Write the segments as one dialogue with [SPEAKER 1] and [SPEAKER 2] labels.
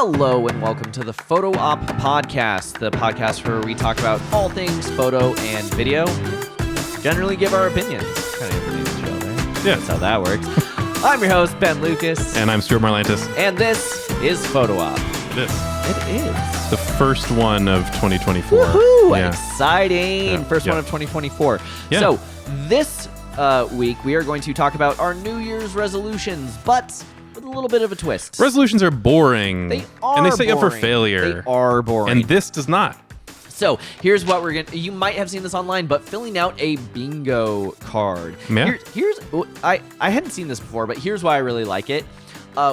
[SPEAKER 1] Hello and welcome to the Photo Op Podcast, the podcast where we talk about all things photo and video. Generally give our opinions. Kind of every show, right?
[SPEAKER 2] Yeah.
[SPEAKER 1] That's how that works. I'm your host, Ben Lucas.
[SPEAKER 2] And I'm Stuart Marlantis.
[SPEAKER 1] And this is Photo Op.
[SPEAKER 2] This.
[SPEAKER 1] It is.
[SPEAKER 2] The first one of 2024.
[SPEAKER 1] Woohoo!
[SPEAKER 2] Yeah.
[SPEAKER 1] Exciting.
[SPEAKER 2] Yeah.
[SPEAKER 1] First one of 2024.
[SPEAKER 2] Yeah.
[SPEAKER 1] So this week we are going to talk about our New Year's resolutions, but with a little bit of a twist.
[SPEAKER 2] Resolutions are boring.
[SPEAKER 1] They are
[SPEAKER 2] And they set you up for
[SPEAKER 1] boring.
[SPEAKER 2] failure.
[SPEAKER 1] They are boring.
[SPEAKER 2] And this does not.
[SPEAKER 1] So here's what we're gonna. You might have seen this online, but filling out a bingo card.
[SPEAKER 2] Yeah.
[SPEAKER 1] I hadn't seen this before, but here's why I really like it.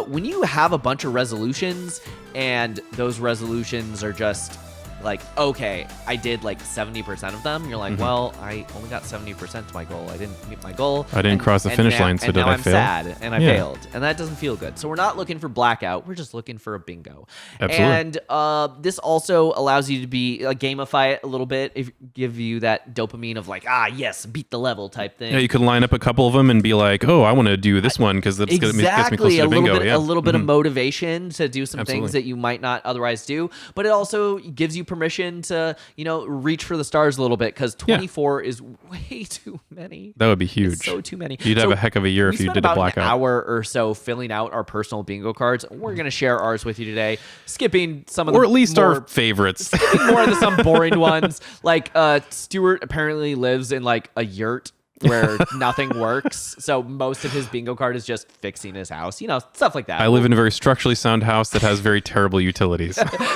[SPEAKER 1] When you have a bunch of resolutions and those resolutions are just like, okay, I did like 70% of them. You're like, well, I only got 70% to my goal. I didn't meet my goal.
[SPEAKER 2] I didn't cross the finish line, so did I fail?
[SPEAKER 1] I'm sad, and I failed, and that doesn't feel good. So we're not looking for blackout. We're just looking for a bingo.
[SPEAKER 2] Absolutely.
[SPEAKER 1] And this also allows you to be gamify it a little bit, give you that dopamine of like, yes, beat the level type thing.
[SPEAKER 2] Yeah, you could line up a couple of them and be like, oh, I want to do this one because that's gets me closer to bingo.
[SPEAKER 1] A little bit of motivation to do some things that you might not otherwise do, but it also gives you permission to, reach for the stars a little bit because 24 is way too many.
[SPEAKER 2] That would be huge.
[SPEAKER 1] It's so too many.
[SPEAKER 2] You'd have a heck of a year if you did a blackout.
[SPEAKER 1] We spent about an hour or so filling out our personal bingo cards. We're going to share ours with you today, skipping some of the
[SPEAKER 2] or at least our favorites.
[SPEAKER 1] Skipping more of the some boring ones. Like Stuart apparently lives in like a yurt where nothing works, so most of his bingo card is just fixing his house, stuff like that.
[SPEAKER 2] I live in a very structurally sound house that has very terrible utilities.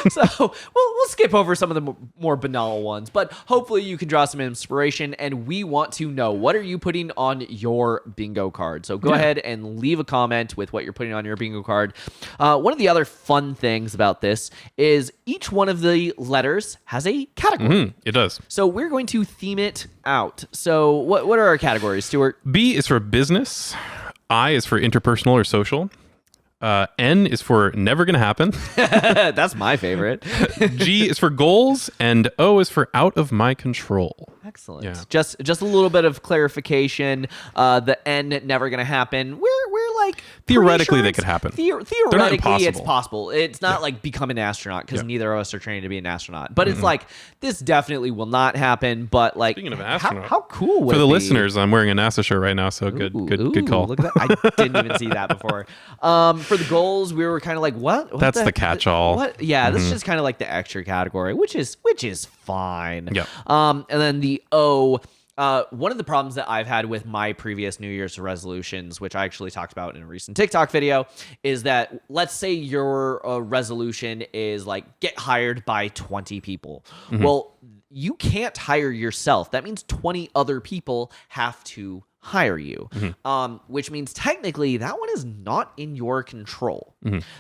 [SPEAKER 1] So we'll skip over some of the more banal ones, but hopefully you can draw some inspiration, and we want to know, what are you putting on your bingo card? So go ahead and leave a comment with what you're putting on your bingo card. One of the other fun things about this is each one of the letters has a category.
[SPEAKER 2] It does.
[SPEAKER 1] So we're going to theme it out. So what are our categories, Stuart?
[SPEAKER 2] B is for business. I is for interpersonal or social. N is for never gonna happen.
[SPEAKER 1] That's my favorite.
[SPEAKER 2] G is for goals, and O is for out of my control.
[SPEAKER 1] Excellent.
[SPEAKER 2] Yeah.
[SPEAKER 1] Just a little bit of clarification. The N never gonna happen. We're like
[SPEAKER 2] Theoretically, they could happen.
[SPEAKER 1] Theoretically, it's possible. It's not like become an astronaut because neither of us are training to be an astronaut. But it's like this definitely will not happen. But like,
[SPEAKER 2] speaking of astronaut,
[SPEAKER 1] how cool would
[SPEAKER 2] for
[SPEAKER 1] it
[SPEAKER 2] the
[SPEAKER 1] be?
[SPEAKER 2] listeners? I'm wearing a NASA shirt right now, so good call.
[SPEAKER 1] Look at that! I didn't even see that before. For the goals, we were kind of like, what?
[SPEAKER 2] That's the catch-all.
[SPEAKER 1] What? Yeah, this is just kind of like the extra category, which is fine.
[SPEAKER 2] Yeah.
[SPEAKER 1] And then the O. One of the problems that I've had with my previous New Year's resolutions, which I actually talked about in a recent TikTok video, is that let's say your resolution is like get hired by 20 people. Well, you can't hire yourself. That means 20 other people have to hire you, which means technically that one is not in your control.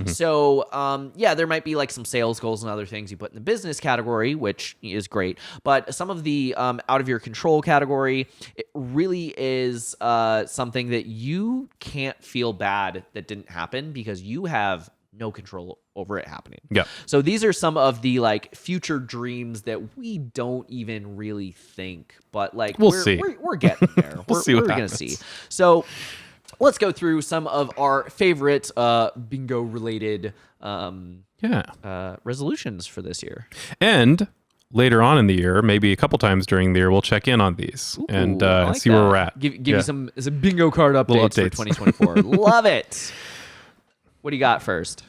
[SPEAKER 1] So there might be like some sales goals and other things you put in the business category, which is great, but some of the out of your control category, it really is something that you can't feel bad that didn't happen because you have no control over it happening.
[SPEAKER 2] Yeah.
[SPEAKER 1] So these are some of the like future dreams that we don't even really think, but like we're
[SPEAKER 2] see.
[SPEAKER 1] We're getting there.
[SPEAKER 2] We'll see what
[SPEAKER 1] we're
[SPEAKER 2] happens.
[SPEAKER 1] gonna see. So let's go through some of our favorite bingo related resolutions for this year.
[SPEAKER 2] And later on in the year, maybe a couple times during the year, we'll check in on these and
[SPEAKER 1] like
[SPEAKER 2] see where we're at.
[SPEAKER 1] Give you some bingo card updates for 2024. Love it. What do you got first?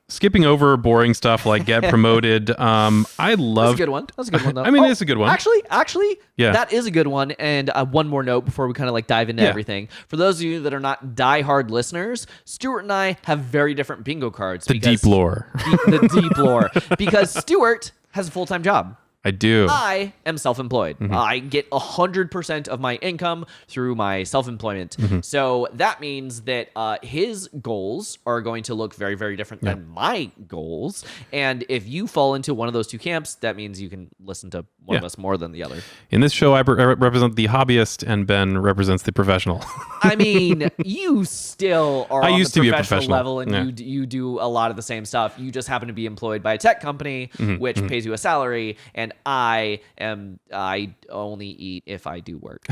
[SPEAKER 2] Skipping over boring stuff like get promoted. I love.
[SPEAKER 1] That's a good one. That's a good one, though.
[SPEAKER 2] I mean, it's a good one.
[SPEAKER 1] Actually,
[SPEAKER 2] Yeah.
[SPEAKER 1] that is a good one. And one more note before we kind of like dive into everything. For those of you that are not diehard listeners, Stuart and I have very different bingo cards.
[SPEAKER 2] The deep lore.
[SPEAKER 1] The deep lore. Because Stuart has a full-time job.
[SPEAKER 2] I do.
[SPEAKER 1] I am self-employed. I get 100% of my income through my self-employment. So that means that his goals are going to look very, very different than my goals. And if you fall into one of those two camps, that means you can listen to one of us more than the other.
[SPEAKER 2] In this show, I represent the hobbyist, and Ben represents the professional.
[SPEAKER 1] I mean, you still are on
[SPEAKER 2] used
[SPEAKER 1] the
[SPEAKER 2] to be a
[SPEAKER 1] professional
[SPEAKER 2] professional.
[SPEAKER 1] level, and you do a lot of the same stuff. You just happen to be employed by a tech company, which pays you a salary, and I only eat if I do work.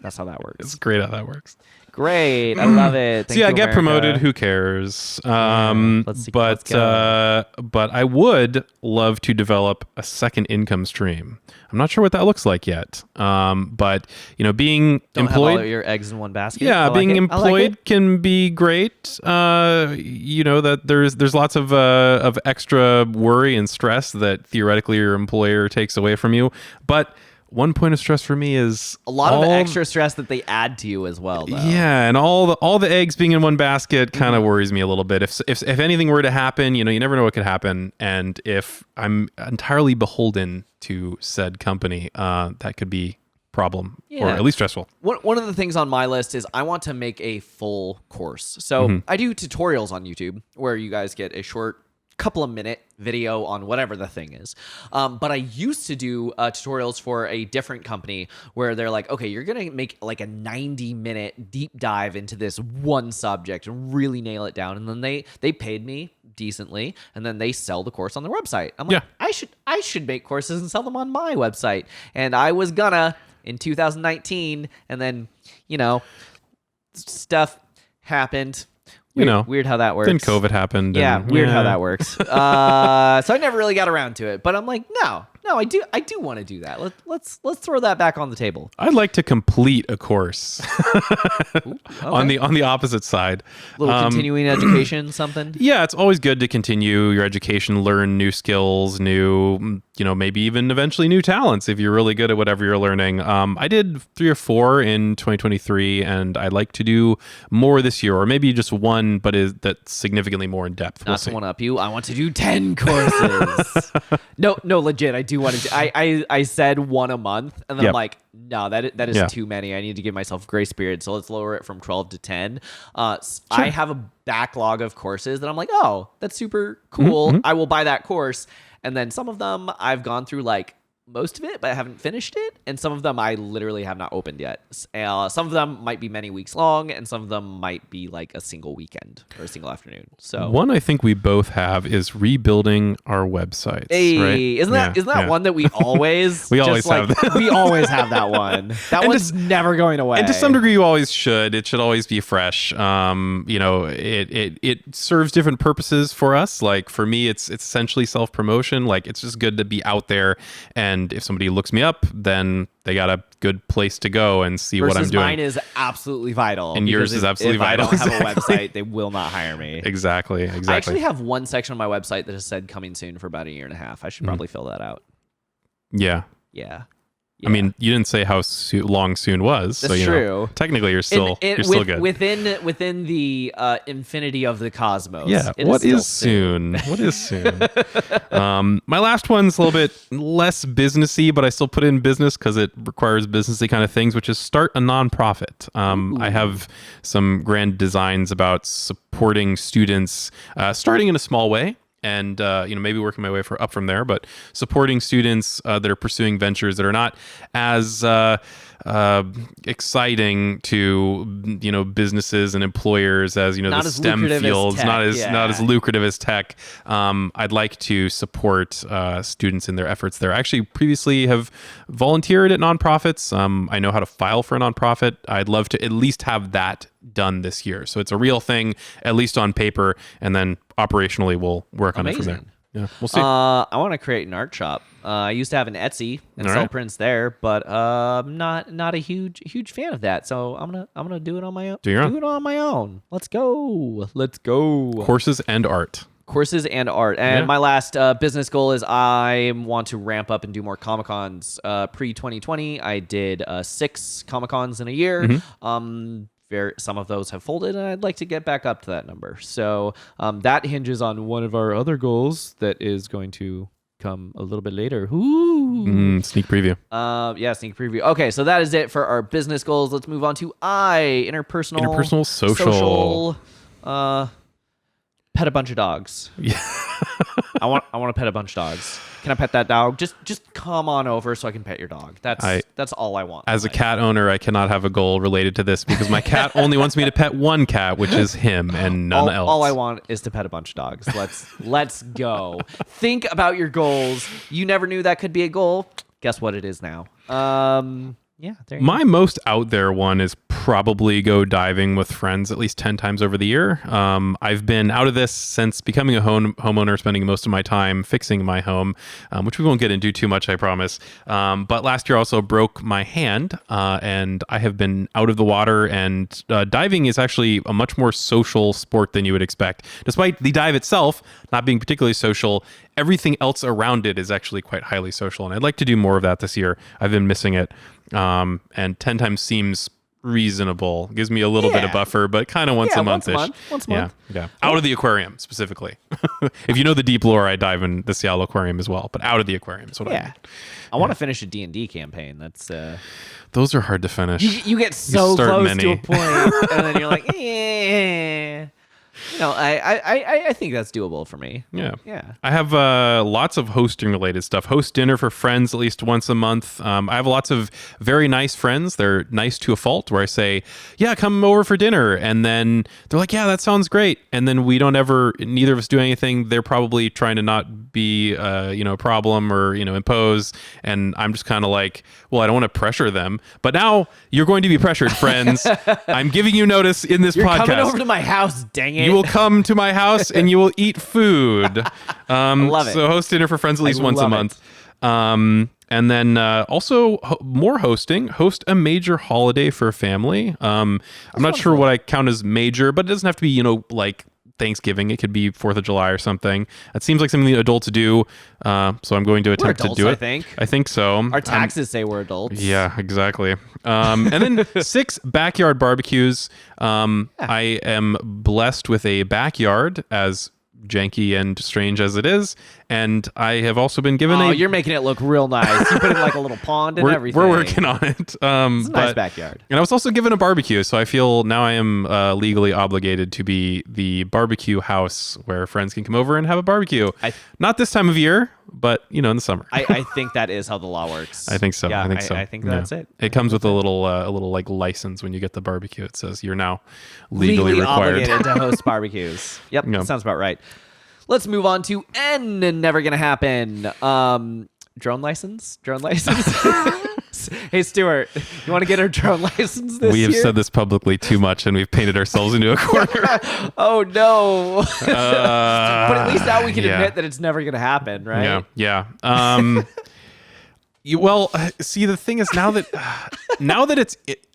[SPEAKER 1] That's how that works.
[SPEAKER 2] It's great how that works.
[SPEAKER 1] Great. I love it.
[SPEAKER 2] So yeah, I get promoted. Who cares?
[SPEAKER 1] Let's go.
[SPEAKER 2] But I would love to develop a second income stream. I'm not sure what that looks like yet. But being
[SPEAKER 1] Don't
[SPEAKER 2] employed,
[SPEAKER 1] have all your eggs in one basket.
[SPEAKER 2] yeah, being employed
[SPEAKER 1] it.
[SPEAKER 2] can be great. That there's lots of extra worry and stress that theoretically your employer takes away from you. But one point of stress for me is
[SPEAKER 1] A lot of extra stress that they add to you as well, though.
[SPEAKER 2] yeah, and all the eggs being in one basket kind of worries me a little bit. If anything were to happen, you never know what could happen, and if I'm entirely beholden to said company, that could be problem or at least stressful.
[SPEAKER 1] One of the things on my list is I want to make a full course. So I do tutorials on YouTube where you guys get a short couple of minute video on whatever the thing is. But I used to do tutorials for a different company where they're like, okay, you're going to make like a 90-minute deep dive into this one subject and really nail it down. And then they paid me decently, and then they sell the course on their website. I'm like, I should make courses and sell them on my website. And I was gonna in 2019, and then, stuff happened. Weird how that works.
[SPEAKER 2] Then COVID happened.
[SPEAKER 1] Yeah, weird how that works. So I never really got around to it, but I'm like, no, I do want to do that. Let's throw that back on the table.
[SPEAKER 2] I'd like to complete a course.
[SPEAKER 1] Ooh, okay.
[SPEAKER 2] on the opposite side.
[SPEAKER 1] Little continuing education, something.
[SPEAKER 2] Yeah, it's always good to continue your education, learn new skills, new, maybe even eventually new talents if you're really good at whatever you're learning. I did 3 or 4 in 2023, and I'd like to do more this year, or maybe just one, but that's significantly more in depth.
[SPEAKER 1] Not to one up you. I want to do 10 courses. No, legit. I do want to. I said 1 a month, and then I'm like, no, that is too many. I need to give myself grace period. So let's lower it from 12 to 10. I have a backlog of courses that I'm like, oh, that's super cool.
[SPEAKER 2] Mm-hmm.
[SPEAKER 1] I will buy that course. And then some of them I've gone through like most of it, but I haven't finished it. And some of them I literally have not opened yet. Some of them might be many weeks long, and some of them might be like a single weekend or a single afternoon. So
[SPEAKER 2] one I think we both have is rebuilding our websites.
[SPEAKER 1] Hey,
[SPEAKER 2] right?
[SPEAKER 1] isn't that one that we always
[SPEAKER 2] we always have that.
[SPEAKER 1] We always have that one. That one's never going away.
[SPEAKER 2] And to some degree, you always should. It should always be fresh. It serves different purposes for us. Like for me, it's essentially self-promotion. Like it's just good to be out there, and if somebody looks me up, then they got a good place to go and see what I'm doing.
[SPEAKER 1] Mine is absolutely vital.
[SPEAKER 2] And yours is absolutely vital.
[SPEAKER 1] If I don't have a website, they will not hire me.
[SPEAKER 2] Exactly.
[SPEAKER 1] I actually have one section on my website that has said coming soon for about 1.5 years. I should probably fill that out.
[SPEAKER 2] Yeah.
[SPEAKER 1] Yeah.
[SPEAKER 2] I mean, you didn't say how long soon was.
[SPEAKER 1] That's
[SPEAKER 2] so,
[SPEAKER 1] true.
[SPEAKER 2] Technically, you're still good.
[SPEAKER 1] Within the infinity of the cosmos.
[SPEAKER 2] Yeah. What is soon? What is soon? My last one's a little bit less businessy, but I still put in business because it requires businessy kind of things, which is start a nonprofit. I have some grand designs about supporting students, starting in a small way. And maybe working my way up from there, but supporting students that are pursuing ventures that are not as exciting to businesses and employers as the STEM fields, not as lucrative as tech. I'd like to support students in their efforts there. I actually previously have volunteered at nonprofits. I know how to file for a nonprofit. I'd love to at least have that done this year, so it's a real thing, at least on paper, and then operationally we'll work on it from there. Yeah, we'll see.
[SPEAKER 1] I want to create an art shop. I used to have an Etsy and sell prints there, but not a huge fan of that. So I'm gonna do it on my own. Do it on my own. Let's go.
[SPEAKER 2] Courses and art.
[SPEAKER 1] And my last business goal is I want to ramp up and do more Comic-Cons. Pre-2020, I did 6 Comic-Cons in a year. Some of those have folded, and I'd like to get back up to that number. So that hinges on one of our other goals that is going to come a little bit later.
[SPEAKER 2] Sneak preview.
[SPEAKER 1] Sneak preview. Okay, so that is it for our business goals. Let's move on to interpersonal social. Pet a bunch of dogs.
[SPEAKER 2] Yeah.
[SPEAKER 1] I want to pet a bunch of dogs. Can I pet that dog? Just come on over so I can pet your dog. That's all I want.
[SPEAKER 2] As a cat owner, I cannot have a goal related to this because my cat only wants me to pet one cat, which is him and none else.
[SPEAKER 1] All I want is to pet a bunch of dogs. Let's go. Think about your goals. You never knew that could be a goal. Guess what it is now. Yeah.
[SPEAKER 2] My most out there one is probably go diving with friends at least 10 times over the year. I've been out of this since becoming a homeowner, spending most of my time fixing my home, which we won't get into too much, I promise. But last year also broke my hand, and I have been out of the water, and diving is actually a much more social sport than you would expect. Despite the dive itself not being particularly social, everything else around it is actually quite highly social, and I'd like to do more of that this year. I've been missing it. And 10 times seems reasonable. Gives me a little bit of buffer, but kind of once a month-ish.
[SPEAKER 1] Once a month.
[SPEAKER 2] Yeah. Out of the aquarium, specifically. If you know the deep lore, I dive in the Seattle Aquarium as well, but out of the aquarium is what I mean.
[SPEAKER 1] I want to finish a D&D campaign. That's
[SPEAKER 2] those are hard to finish.
[SPEAKER 1] You get so close to a point, and then you're like, You know, I think that's doable for me.
[SPEAKER 2] Yeah. I have lots of hosting related stuff. Host dinner for friends at least once a month. I have lots of very nice friends. They're nice to a fault, where I say, yeah, come over for dinner. And then they're like, yeah, that sounds great. And then we don't ever, neither of us do anything. They're probably trying to not be, a problem or, impose. And I'm just kind of like, well, I don't want to pressure them. But now you're going to be pressured, friends. I'm giving you notice in this podcast. You're
[SPEAKER 1] coming over to my house, dang it.
[SPEAKER 2] You will come to my house and you will eat food.
[SPEAKER 1] Love it.
[SPEAKER 2] So host dinner for friends at least once a month. And then also more hosting. Host a major holiday for a family. I'm not sure what I count as major, but it doesn't have to be, like Thanksgiving. It could be 4th of July or something. It seems like something the adults do. So I'm going to attempt
[SPEAKER 1] adults,
[SPEAKER 2] to do it. I think so.
[SPEAKER 1] Our taxes say we're adults.
[SPEAKER 2] Yeah, exactly. And then 6 backyard barbecues. I am blessed with a backyard, as janky and strange as it is, and I have also been given
[SPEAKER 1] you're making it look real nice. You put in like a little pond and everything.
[SPEAKER 2] We're working on it. It's
[SPEAKER 1] a nice backyard.
[SPEAKER 2] And I was also given a barbecue, so I feel now I am legally obligated to be the barbecue house where friends can come over and have a barbecue. Not this time of year, but in the summer.
[SPEAKER 1] I think that is how the law works.
[SPEAKER 2] I think so.
[SPEAKER 1] Yeah,
[SPEAKER 2] I think so.
[SPEAKER 1] I think that's it.
[SPEAKER 2] It comes with a little like license when you get the barbecue. It says you're now legally required
[SPEAKER 1] obligated to host barbecues. Yep, sounds about right. Let's move on to N and never gonna happen. Drone license. Hey, Stuart, you want to get our drone license this year?
[SPEAKER 2] We have said this publicly too much, and we've painted ourselves into a corner.
[SPEAKER 1] Oh no! But at least now we can admit that it's never gonna happen, right?
[SPEAKER 2] Yeah. See, the thing is now that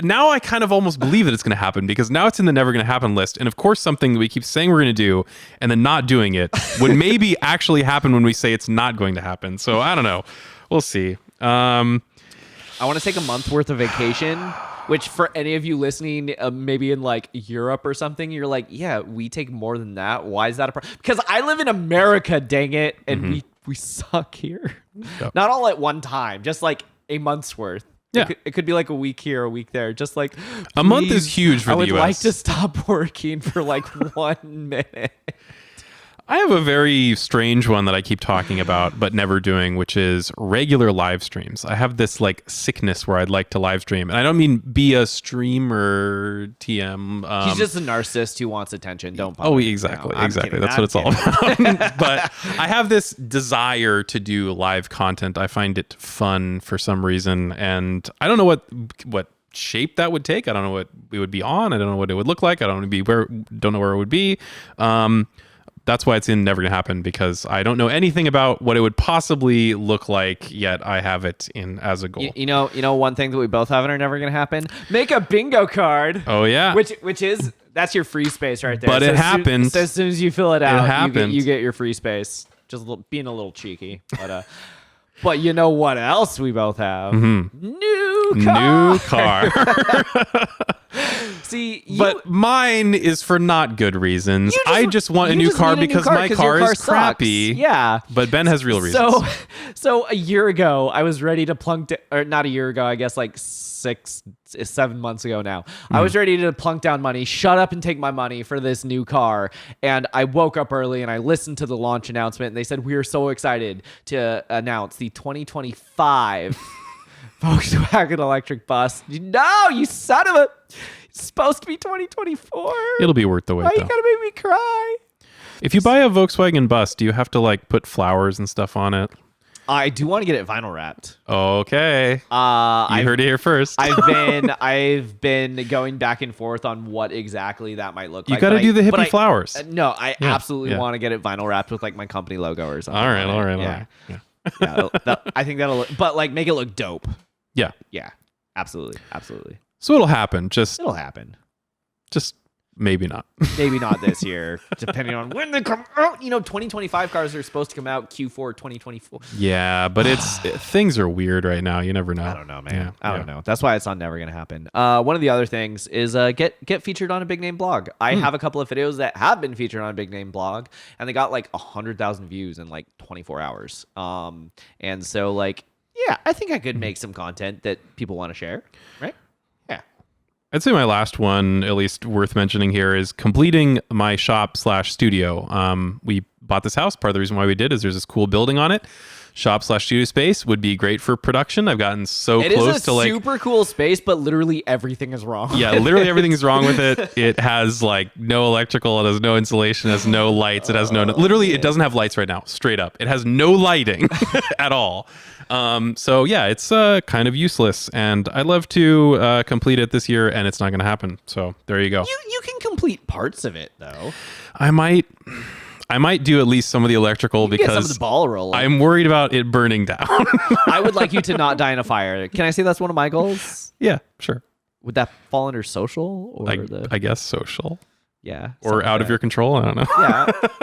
[SPEAKER 2] I kind of almost believe that it's going to happen, because now it's in the never going to happen list. And of course, something that we keep saying we're going to do and then not doing it would maybe actually happen when we say it's not going to happen. So I don't know. We'll see.
[SPEAKER 1] I want to take a month worth of vacation, which for any of you listening, maybe in like Europe or something, you're like, yeah, we take more than that. Why is that a problem? Because I live in America, dang it. And we suck here. Yep. Not all at one time, just like a month's worth. Yeah. It could be like a week here, a week there. Just like
[SPEAKER 2] a month is huge for the US.
[SPEAKER 1] I would like to stop working for like 1 minute.
[SPEAKER 2] I have a very strange one that I keep talking about but never doing, which is regular live streams. I have this like sickness where I'd like to live stream, and I don't mean be a streamer TM.
[SPEAKER 1] He's just a narcissist who wants attention. Don't.
[SPEAKER 2] Exactly. That's what it's all about. But I have this desire to do live content. I find it fun for some reason, and I don't know what shape that would take. I don't know what it would be on. I don't know what it would look like. I don't know where it would be. That's why it's in never gonna happen, because I don't know anything about what it would possibly look like, yet I have it in as a goal.
[SPEAKER 1] You know one thing that we both have in our never gonna happen? Make a bingo card.
[SPEAKER 2] Oh yeah.
[SPEAKER 1] Which is that's your free space right there.
[SPEAKER 2] But it happens.
[SPEAKER 1] As soon as you fill it out, you get your free space. Just being a little cheeky. But you know what else we both have? New car. See,
[SPEAKER 2] but mine is for not good reasons. I just want a new car because my car is crappy.
[SPEAKER 1] Yeah.
[SPEAKER 2] But Ben has real reasons.
[SPEAKER 1] So a year ago, I was ready to or not a year ago, I guess like 7 months ago now. I was ready to plunk down money, shut up and take my money for this new car. And I woke up early and I listened to the launch announcement, and they said, we are so excited to announce the 2025 Volkswagen electric bus. No, you son of a... It's supposed to be 2024.
[SPEAKER 2] It'll be worth the wait,
[SPEAKER 1] though. You gotta make me cry.
[SPEAKER 2] If you buy a Volkswagen bus, do you have to like put flowers and stuff on it?
[SPEAKER 1] I do want to get it vinyl wrapped.
[SPEAKER 2] Okay. You heard it here first.
[SPEAKER 1] I've been going back and forth on what exactly that might look like.
[SPEAKER 2] You got to do the hippie flowers.
[SPEAKER 1] No, I absolutely want to get it vinyl wrapped with like my company logo or something.
[SPEAKER 2] All right.
[SPEAKER 1] I think that'll look, but like make it look dope.
[SPEAKER 2] Yeah.
[SPEAKER 1] Yeah. Absolutely.
[SPEAKER 2] So it'll happen.
[SPEAKER 1] It'll happen.
[SPEAKER 2] Just maybe not.
[SPEAKER 1] Maybe not this year, depending on when they come out. 2025 cars are supposed to come out Q4 2024.
[SPEAKER 2] Yeah, but things are weird right now. You never know.
[SPEAKER 1] I don't know, man. Yeah, I don't know. That's why it's not never going to happen. One of the other things is get featured on a big name blog. I have a couple of videos that have been featured on a big name blog, and they got like 100,000 views in like 24 hours. And so like, yeah, I think I could make some content that people want to share, right? Yeah.
[SPEAKER 2] I'd say my last one, at least worth mentioning here, is completing my shop/studio. We bought this house. Part of the reason why we did is there's this cool building on it. Shop/studio space would be great for production. I've gotten so close to like
[SPEAKER 1] super cool space, but literally everything is wrong.
[SPEAKER 2] Yeah, literally everything is wrong with it. It has like no electrical. It has no insulation. It has no lights. It has literally it doesn't have lights right now. Straight up, it has no lighting at all. So yeah, it's kind of useless, and I'd love to complete it this year, and it's not going to happen. So there you go.
[SPEAKER 1] You can complete parts of it though.
[SPEAKER 2] I might do at least some of the electrical because
[SPEAKER 1] get some of the ball rolling.
[SPEAKER 2] I'm worried about it burning down.
[SPEAKER 1] I would like you to not die in a fire. Can I say that's one of my goals?
[SPEAKER 2] Yeah, sure.
[SPEAKER 1] Would that fall under social or
[SPEAKER 2] I guess social.
[SPEAKER 1] Yeah.
[SPEAKER 2] Or out of your control. I don't know.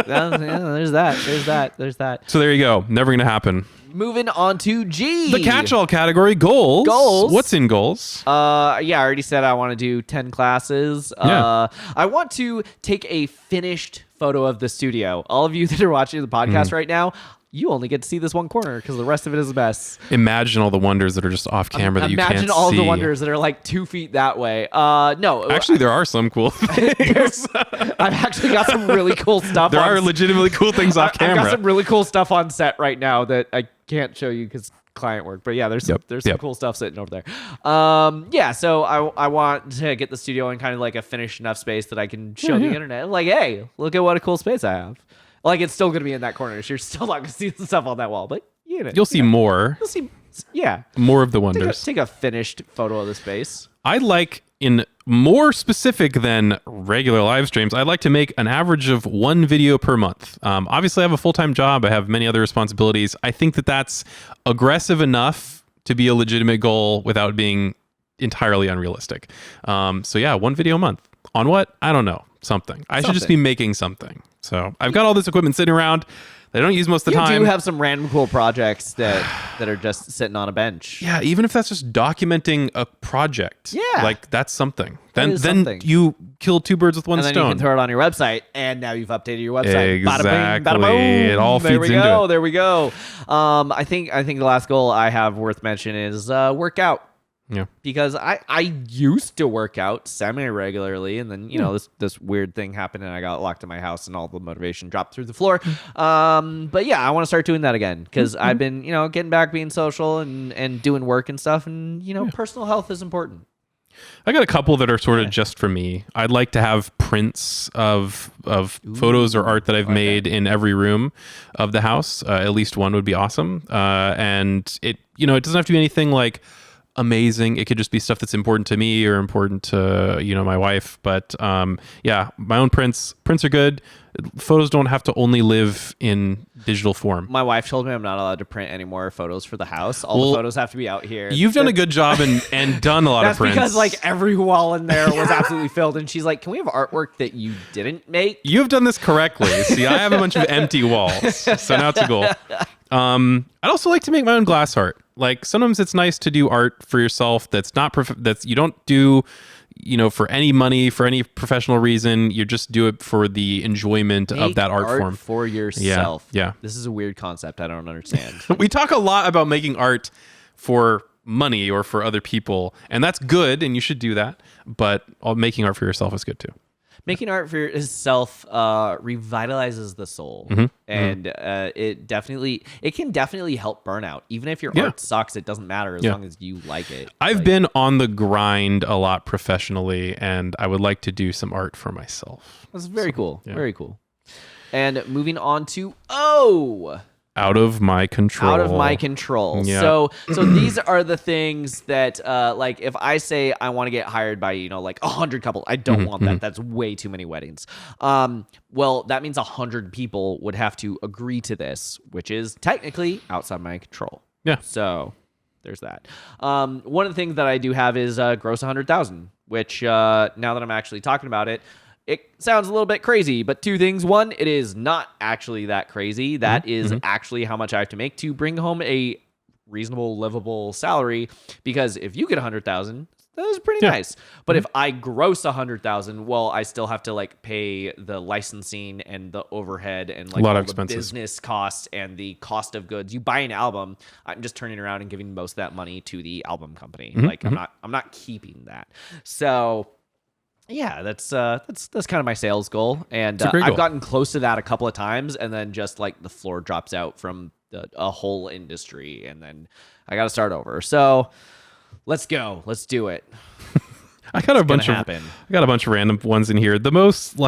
[SPEAKER 1] Yeah. There's that.
[SPEAKER 2] So there you go. Never going to happen.
[SPEAKER 1] Moving on to G.
[SPEAKER 2] The catch-all category, goals. What's in goals?
[SPEAKER 1] I already said I want to do 10 classes. I want to take a finished photo of the studio. All of you that are watching the podcast right now, you only get to see this one corner because the rest of it is a mess.
[SPEAKER 2] Imagine all the wonders that are just off camera that you can't see.
[SPEAKER 1] Imagine all the wonders that are like 2 feet that way. No.
[SPEAKER 2] Actually, there are some cool things.
[SPEAKER 1] I've actually got some really cool stuff.
[SPEAKER 2] There are legitimately cool things off camera.
[SPEAKER 1] I've got some really cool stuff on set right now that I can't show you because client work. But yeah, there's some cool stuff sitting over there. So I want to get the studio in kind of like a finished enough space that I can show the internet. Like, hey, look at what a cool space I have. Like, it's still going to be in that corner, so you're still not going to see the stuff on that wall. But
[SPEAKER 2] you'll see more.
[SPEAKER 1] You'll see,
[SPEAKER 2] more of the wonders.
[SPEAKER 1] Take a finished photo of the space.
[SPEAKER 2] I like, in more specific than regular live streams, I'd like to make an average of 1 video per month. Obviously, I have a full-time job. I have many other responsibilities. I think that that's aggressive enough to be a legitimate goal without being entirely unrealistic. 1 video a month. On what? I don't know. Something. I should just be making something. So I've got all this equipment sitting around that I don't use most of the time.
[SPEAKER 1] You do have some random cool projects that are just sitting on a bench.
[SPEAKER 2] Yeah, even if that's just documenting a project.
[SPEAKER 1] Yeah.
[SPEAKER 2] Like, that's something. Then you kill 2 birds with one stone.
[SPEAKER 1] And then you can throw it on your website, and now you've updated your website.
[SPEAKER 2] Exactly.
[SPEAKER 1] Bada bing, bada boom.
[SPEAKER 2] It all feeds into it.
[SPEAKER 1] There we go. I think the last goal I have worth mentioning is work out.
[SPEAKER 2] Yeah.
[SPEAKER 1] Because I used to work out semi-regularly, and then, this weird thing happened, and I got locked in my house, and all the motivation dropped through the floor. But yeah, I want to start doing that again, because I've been, getting back, being social, and doing work and stuff, and, personal health is important.
[SPEAKER 2] I got a couple that are sort of just for me. I'd like to have prints of photos or art that I've made in every room of the house. At least one would be awesome. And it doesn't have to be anything like amazing. It could just be stuff that's important to me or important to my wife. But my own prints are good. Photos don't have to only live in digital form.
[SPEAKER 1] My wife told me I'm not allowed to print any more photos for the house. All the photos have to be out here.
[SPEAKER 2] You've done a good job and done a lot of prints.
[SPEAKER 1] That's because like every wall in there was absolutely filled, and she's like, "Can we have artwork that you didn't make?"
[SPEAKER 2] You've done this correctly. See, I have a bunch of empty walls, so now it's a goal. I'd also like to make my own glass art. Like, sometimes it's nice to do art for yourself that's not that's you don't do for any money, for any professional reason. You just do it for the enjoyment of that art form.
[SPEAKER 1] For yourself.
[SPEAKER 2] Yeah.
[SPEAKER 1] This is a weird concept. I don't understand.
[SPEAKER 2] We talk a lot about making art for money or for other people, and that's good, and you should do that. But making art for yourself is good too.
[SPEAKER 1] Making art for yourself revitalizes the soul, and it can definitely help burnout. Even if your art sucks, it doesn't matter as long as you like it.
[SPEAKER 2] I've been on the grind a lot professionally, and I would like to do some art for myself.
[SPEAKER 1] That's very cool. Yeah. Very cool. And moving on to O.
[SPEAKER 2] out of my control.
[SPEAKER 1] Out of my control. Yeah. So these are the things that, like, if I say I want to get hired by, 100 couples, I don't want that. That's way too many weddings. Well, that means 100 people would have to agree to this, which is technically outside my control.
[SPEAKER 2] Yeah.
[SPEAKER 1] So there's that. One of the things that I do have is gross 100,000, which now that I'm actually talking about it, it sounds a little bit crazy, but two things. One, it is not actually that crazy. That is actually how much I have to make to bring home a reasonable, livable salary. Because if you get 100,000, that is pretty nice. But if I gross 100,000, well, I still have to like pay the licensing and the overhead and like
[SPEAKER 2] a lot
[SPEAKER 1] all
[SPEAKER 2] of expenses.
[SPEAKER 1] The business costs and the cost of goods. You buy an album, I'm just turning around and giving most of that money to the album company. Like I'm not keeping that. So yeah, that's kind of my sales goal, and I've gotten close to that a couple of times, and then just like the floor drops out from a whole industry, and then I got to start over. So let's go, let's do it.
[SPEAKER 2] I got a bunch of random ones in here. The most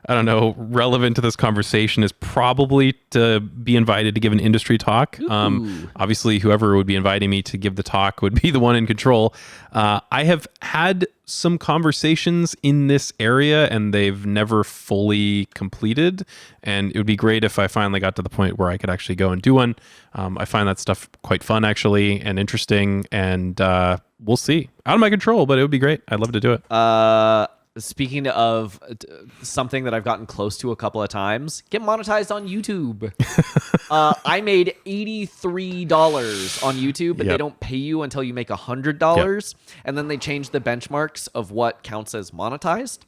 [SPEAKER 2] relevant to this conversation is probably to be invited to give an industry talk. Obviously, whoever would be inviting me to give the talk would be the one in control. I have had some conversations in this area, and they've never fully completed. And it would be great if I finally got to the point where I could actually go and do one. I find that stuff quite fun, actually, and interesting. And we'll see. Out of my control, but it would be great. I'd love to do it.
[SPEAKER 1] Speaking of something that I've gotten close to a couple of times, get monetized on YouTube. I made $83 on YouTube, but they don't pay you until you make $100. And then they changed the benchmarks of what counts as monetized.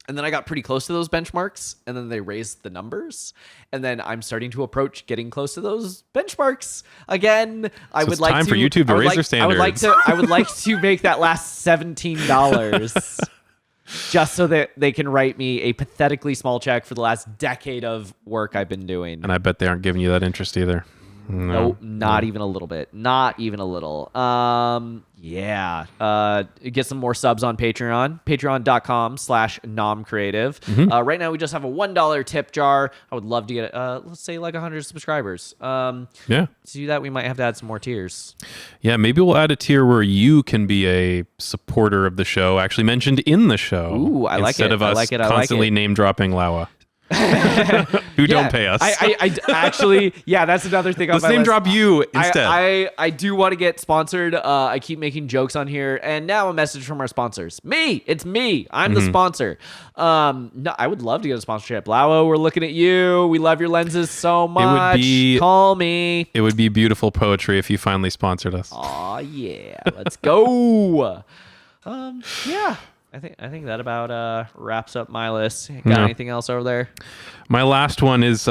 [SPEAKER 1] And then I got pretty close to those benchmarks, and then they raised the numbers. And then I'm starting to approach getting close to those benchmarks again.
[SPEAKER 2] It's time for YouTube to raise their standards.
[SPEAKER 1] I would like to make that last $17. Just so that they can write me a pathetically small check for the last decade of work I've been doing.
[SPEAKER 2] And I bet they aren't giving you that interest either.
[SPEAKER 1] No, not even a little bit. Not even a little. Yeah. Get some more subs on Patreon. Patreon.com/nomcreative. Right now, we just have a $1 tip jar. I would love to get, let's say, like 100 subscribers. To do that, we might have to add some more tiers. Yeah,
[SPEAKER 2] maybe we'll add a tier where you can be a supporter of the show, actually mentioned in the show.
[SPEAKER 1] Ooh, I like it.
[SPEAKER 2] Instead of us constantly name-dropping Lawa. Who don't pay us.
[SPEAKER 1] I actually, that's another thing on my list.
[SPEAKER 2] Let's name drop you instead.
[SPEAKER 1] I do want to get sponsored. I keep making jokes on here, and now a message from our sponsors. It's me. I'm the sponsor. No, I would love to get a sponsorship. Lawo, we're looking at you. We love your lenses so much. Call me.
[SPEAKER 2] It would be beautiful poetry if you finally sponsored us.
[SPEAKER 1] Aw, yeah. Let's go. Yeah. I think that about wraps up my list. Got anything else over there?
[SPEAKER 2] My last one is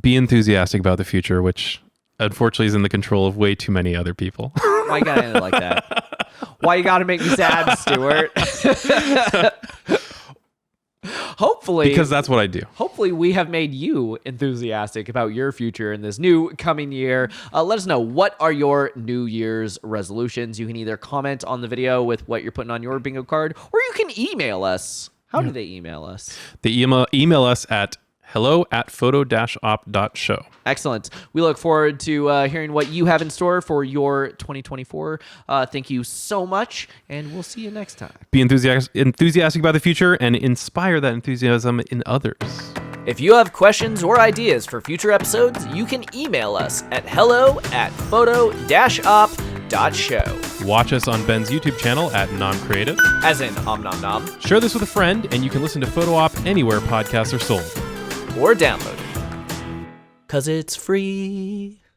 [SPEAKER 2] be enthusiastic about the future, which unfortunately is in the control of way too many other people.
[SPEAKER 1] Why you gotta end it like that? Why you gotta make me sad, Stuart? Hopefully,
[SPEAKER 2] because that's what I do.
[SPEAKER 1] Hopefully, we have made you enthusiastic about your future in this new coming year. Let us know, what are your New Year's resolutions? You can either comment on the video with what you're putting on your bingo card, or you can email us. How do they email us?
[SPEAKER 2] They email us at hello@photo-op.show.
[SPEAKER 1] Excellent. We look forward to hearing what you have in store for your 2024. Thank you so much, and we'll see you next time.
[SPEAKER 2] Be enthusiastic about the future and inspire that enthusiasm in others.
[SPEAKER 1] If you have questions or ideas for future episodes, you can email us at hello@photo-op.show.
[SPEAKER 2] Watch us on Ben's YouTube channel at NomCreative.
[SPEAKER 1] As in Om Nom Nom.
[SPEAKER 2] Share this with a friend, and you can listen to Photo Op anywhere podcasts are sold.
[SPEAKER 1] Or download it. 'Cause it's free.